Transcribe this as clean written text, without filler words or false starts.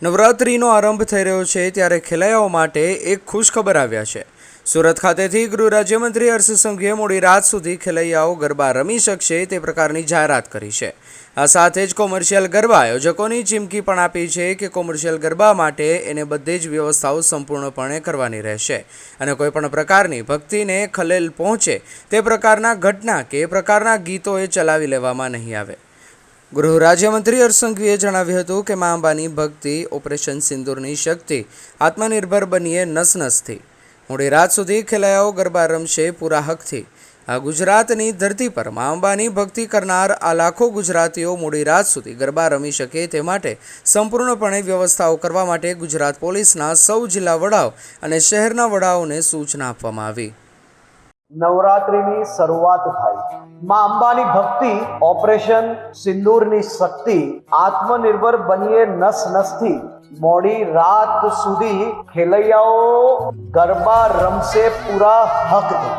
નવરાત્રિનો આરંભ થઈ રહ્યો છે ત્યારે ખેલૈયાઓ માટે એક ખુશખબર આવ્યા છે। સુરત ખાતેથી ગૃહ રાજ્યમંત્રી હર્ષ સંઘવીએ મોડી રાત સુધી ખેલૈયાઓ ગરબા રમી શકશે તે પ્રકારની જાહેરાત કરી છે। આ સાથે જ કોમર્શિયલ ગરબા આયોજકોની ચીમકી પણ આપી છે કે કોમર્શિયલ ગરબા માટે એને બધી જ વ્યવસ્થાઓ સંપૂર્ણપણે કરવાની રહેશે અને કોઈપણ પ્રકારની ભક્તિને ખલેલ પહોંચે તે પ્રકારના ઘટના કે પ્રકારના ગીતો એ ચલાવી લેવામાં નહીં આવે। ગૃહ રાજ્યમંત્રી હર્ષ સંઘવીએ જણાવ્યું હતું કે મા અંબાની ભક્તિ, ઓપરેશન સિંદૂરની શક્તિ, આત્મનિર્ભર બનીએ નસ નસથી, મોડી રાત સુધી ખેલૈયાઓ ગરબા રમશે પૂરા હકથી। આ ગુજરાતની ધરતી પર મા અંબાની ભક્તિ કરનાર આ લાખો ગુજરાતીઓ મોડી રાત સુધી ગરબા રમી શકે તે માટે સંપૂર્ણપણે વ્યવસ્થાઓ કરવા માટે ગુજરાત પોલીસના સૌ જિલ્લા વડાઓ અને શહેરના વડાઓને સૂચના આપવામાં આવી। નવરાત્રિની શરૂઆત થાય, માં અંબાની ભક્તિ, ઓપરેશન સિંદૂરની શક્તિ, આત્મનિર્ભર બનીએ નસ નસથી, મોડી રાત સુધી ખેલૈયાઓ ગરબા રમશે પૂરા હકથી।